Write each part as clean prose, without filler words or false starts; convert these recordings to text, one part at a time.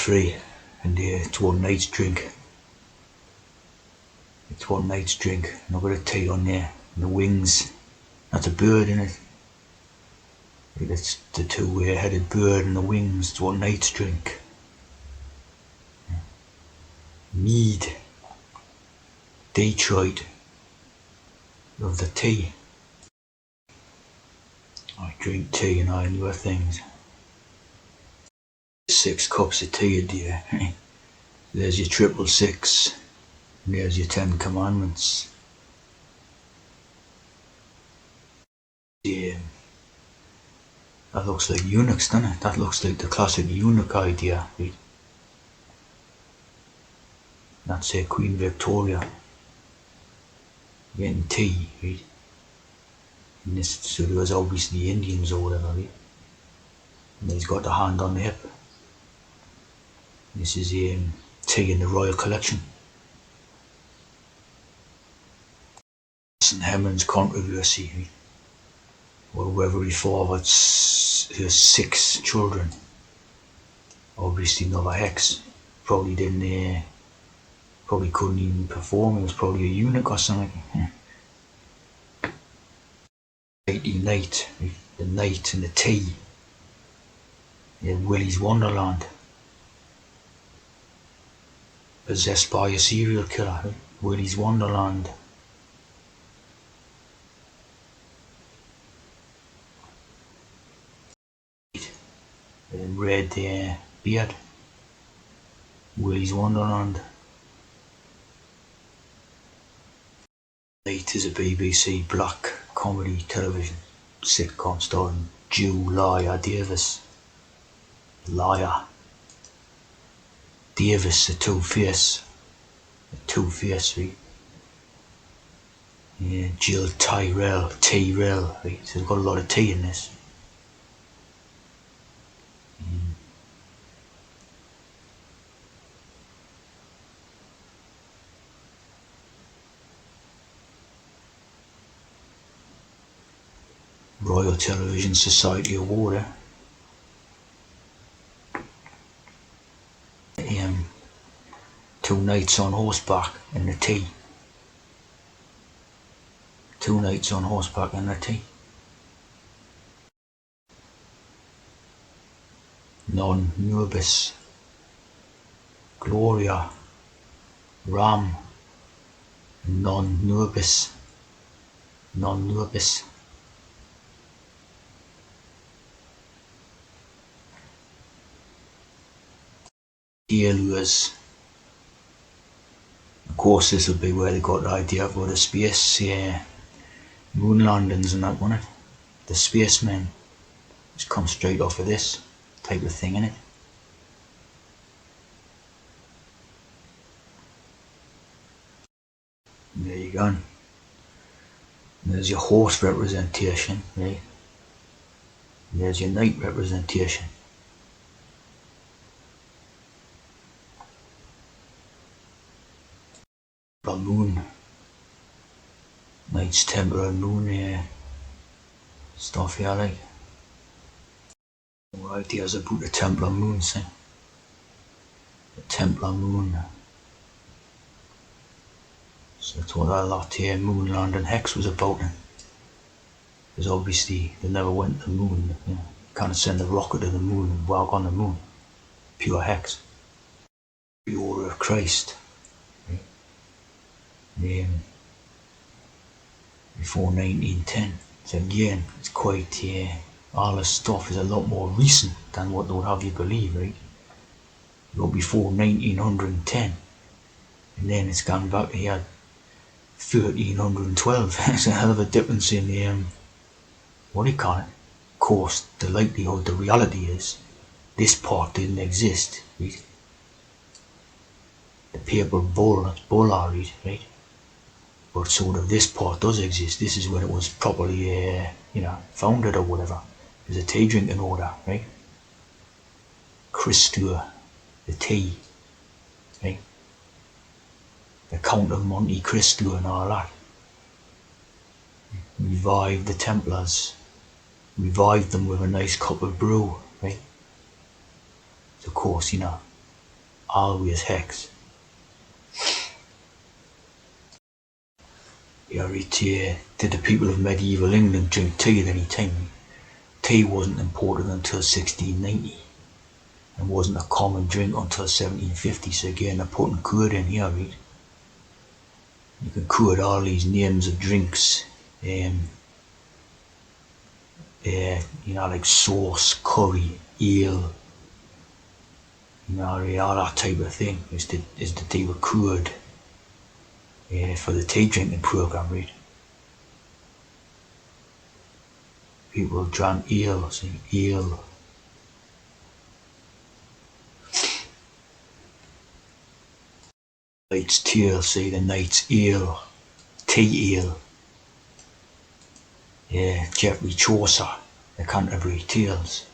free, and it's one night's drink. It's one night's drink, and I've got a tea on there, and the wings, that's a bird in it. It's the two-headed bird and the wings, it's one night's drink. Mead, Detroit, love the tea. I drink tea and I knew things. 6 cups of tea a day. There's your 666, and there's your 10 commandments. Yeah. That looks like eunuchs, doesn't it? That looks like the classic eunuch idea, right? That's Queen Victoria getting tea, right? And this, so there was obviously Indians or whatever, right? And he's got the hand on the hip. This is tea in the Royal Collection. St. Hemon's controversy, right? Or whoever he fathered his 6 children. Obviously another hex. Probably didn't, probably couldn't even perform. He was probably a eunuch or something. Night, the night and the tea. Yeah, Willy's Wonderland. Possessed by a serial killer, right? Willy's Wonderland. Red beard. Willy's Wonderland. Night is a BBC black comedy television sitcom starring Liar Davis. Liar Davis, the Two-Face, right? Yeah, Jill Tyrell, right? So they've got a lot of tea in this. Royal Television Society Award. 2 nights on horseback and the tea. 2 nights on horseback and the tea. Non Nubis, Gloria, Ram, Non Nubis, Non Nubis. Lures. Of course, this will be where they got the idea for the space moon landings and that, won't it? The spacemen just come straight off of this type of thing, innit? And there you go. And there's your horse representation, right? And there's your knight representation. The moon. Knight's Templar moon stuff here, like. More ideas about the Templar moon, see? The Templar moon. So that's what that lot here, Moonland and Hex, was about. Because obviously they never went to the moon. You can't send a rocket to the moon and walk on the moon. Pure Hex. The Order of Christ. Before 1910. So again, it's quite, all this stuff is a lot more recent than what they would have you believe, right? You go before 1910, and then it's gone back to here 1312. It's a hell of a difference in the, what do you call it? Of course, the likelihood, the reality is, this part didn't exist, right? The paper bull, that's bull, right? But sort of this part does exist. This is when it was properly, founded or whatever. There's a tea drinking order, right? Christua, the tea, right? The Count of Monte Cristo and all that. Revived the Templars. Revived them with a nice cup of brew, right? So of course, always hex. Did the people of medieval England drink tea at any time? Tea wasn't imported until 1690 and wasn't a common drink until 1750, so again they're putting could in here, right? You can could all these names of drinks, like sauce, curry, ale, all that type of thing is the they were could for the tea drinking program, right? People drank ale, saying ale. Knight's tale, say the knight's ale, tea ale. Geoffrey Chaucer, the Canterbury Tales.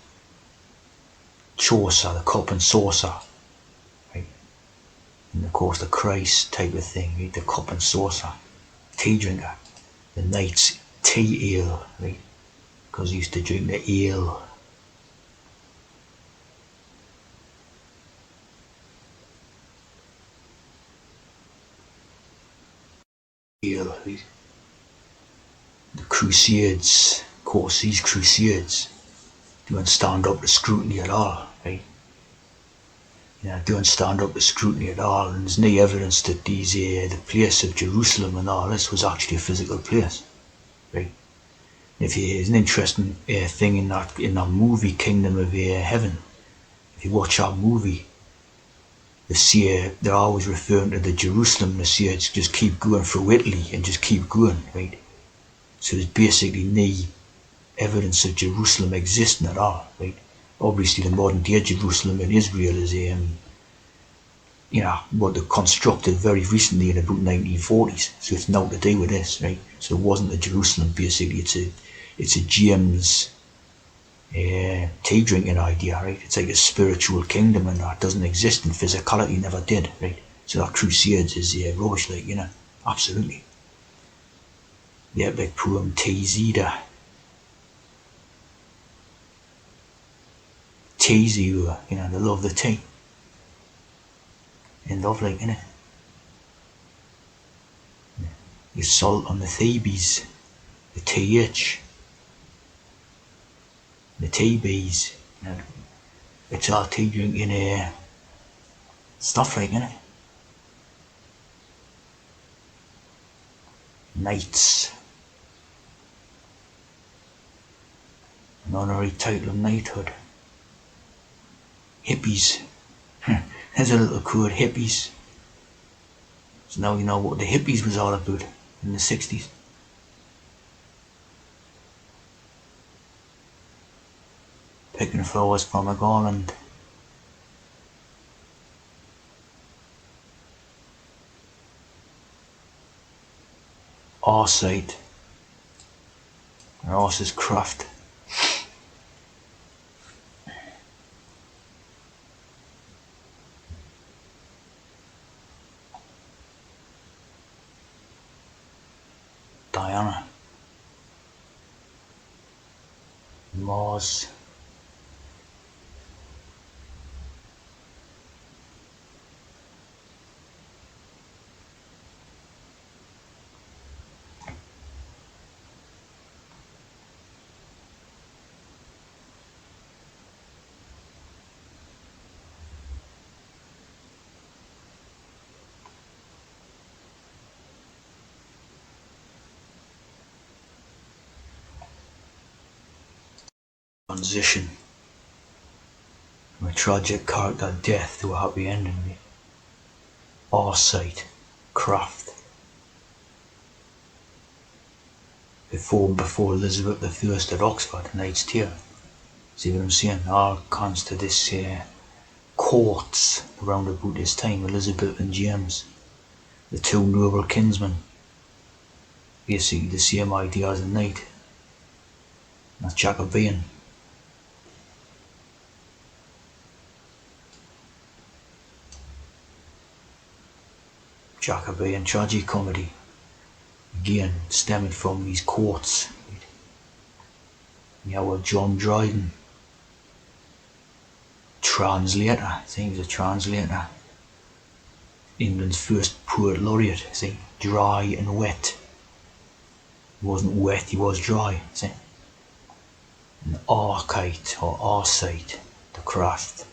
Chaucer, the cup and saucer, right? And of course the Christ type of thing, right? The cup and saucer, tea drinker. The knight's tea ale, right? Because he used to drink the ale. Ale, right? The Crusades, of course, these Crusades don't stand up to scrutiny at all, right? Don't stand up to scrutiny at all, and there's no evidence that the place of Jerusalem and all this was actually a physical place, right? There's an interesting thing in that movie Kingdom of Heaven. If you watch that movie, they're always referring to the Jerusalem. They say it's just keep going through Italy and just keep going, right? So there's basically no evidence of Jerusalem existing at all, right? Obviously, the modern day Jerusalem in Israel is what they constructed very recently in about 1940s. So it's not to do with this, right? So it wasn't a Jerusalem. Basically, it's a James tea drinking idea, right? It's like a spiritual kingdom, and that doesn't exist in physicality, never did, right? So that Crusades is rubbish, absolutely. The epic poem Teesida. Teasy, they love the tea. And love, innit? The salt on the Thebes, the TH, the TBs, it's all tea drinking stuff, innit? Knights. An honorary title of knighthood. Hippies. There's a little code, hippies. So now you know what the hippies was all about in the 60s. Picking flowers from a garland. Arsight. Arse's craft. Diana. Mars. Transition from a tragic character death to a happy ending. Arsight, craft. Before Elizabeth I at Oxford, Knight's Tier. See what I'm saying? All comes to this courts around about this time, Elizabeth and James, the two noble kinsmen. Basically the same idea as a knight, not Jacobean. Jacobean tragicomedy, again stemming from these courts. John Dryden, translator, I think he was a translator, England's first poet laureate, see, dry and wet. He wasn't wet, he was dry, see. And archite or arcite, the craft.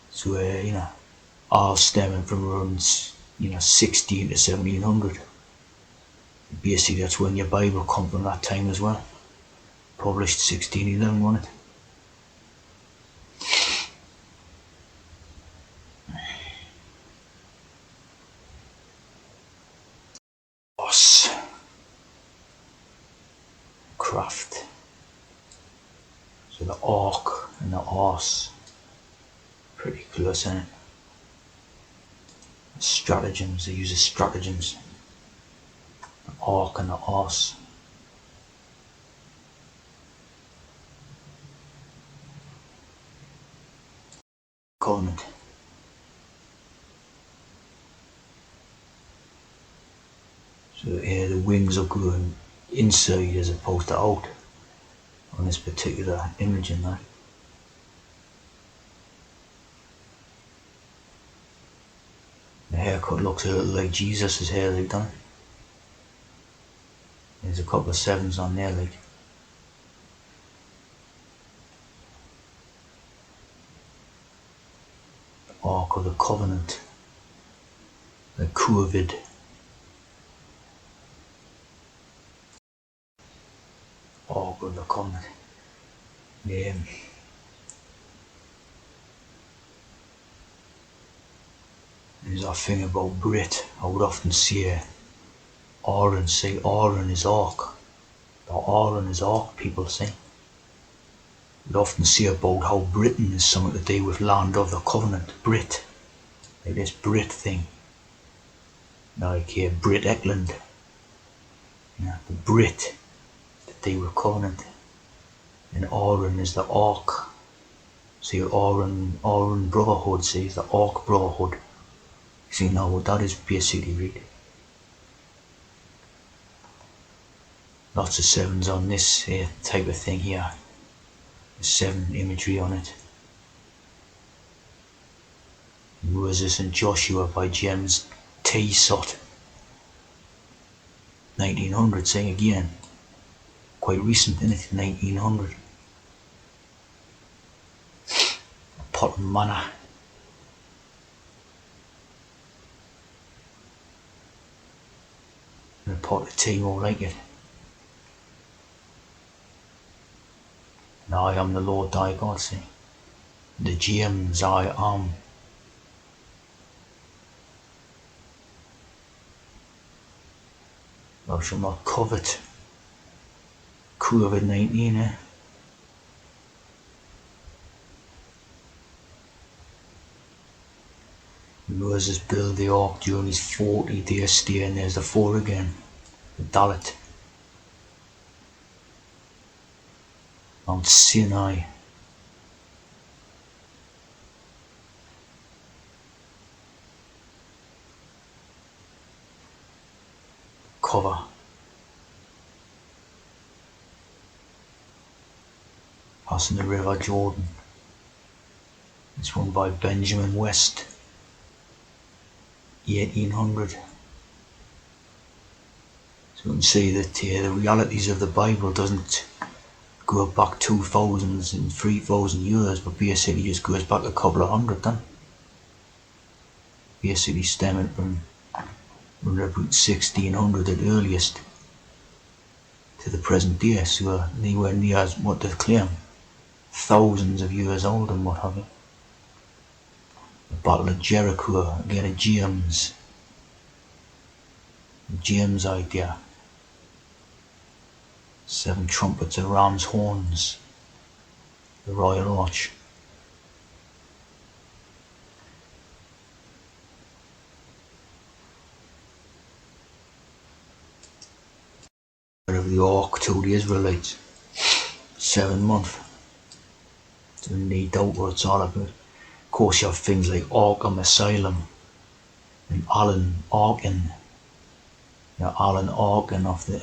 So, all stemming from around, 16 to 1700. Basically, that's when your Bible come from that time as well. Published 1611, wasn't it? Horse. Craft. So the orc and the horse. Pretty close, isn't it? Stratagems, they use stratagems. The orc and the horse. Covenant. So here the wings are going inside as opposed to out on this particular image in that. The haircut looks a little like Jesus' hair they've done. There's a couple of sevens on there, like. The Ark of the Covenant. The curved. Ark of the Covenant. There's a thing about Brit. I would often say Aaron, say Aaron is Ark. The Aaron is Ark, people say. We'd often say about how Britain is something to do with land of the covenant. Brit. Like this Brit thing. Like here, Brit Eckland. Yeah, the Brit that they were covenant. And Aaron is the Ark. See, Aaron Brotherhood, see, the Ark Brotherhood. See now what that is basically really. Lots of sevens on this type of thing here. There's 7 imagery on it. Moses and Joshua by James T. Sott. 1900, say again. Quite recent, isn't it? 1900. Pot of manna. And a pot of tea more like it. And I am the Lord thy God, see. The James I am. Thou shalt not covet. COVID-19, Moses built the ark during his 40-day stay, and there's the 4 again. The Dalit. Mount Sinai. Cover. Passing the River Jordan. This one by Benjamin West. 1800. So you can see that the realities of the Bible doesn't go back 2,000 and 3,000 years, but basically just goes back a couple of hundred then. Basically stemming from about 1600 at earliest to the present day, so nowhere near as what they claim. Thousands of years old and what have you. The Battle of Jericho, again a James idea. 7 trumpets and ram's horns. The Royal Arch. Of the ark to the Israelites. 7 months. So no doubt what it's all about. Of course you have things like Arkham Asylum and Alan Arkin. Alan Arkin off the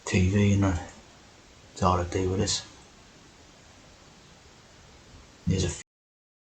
TV and that. It's all to do with this. There's a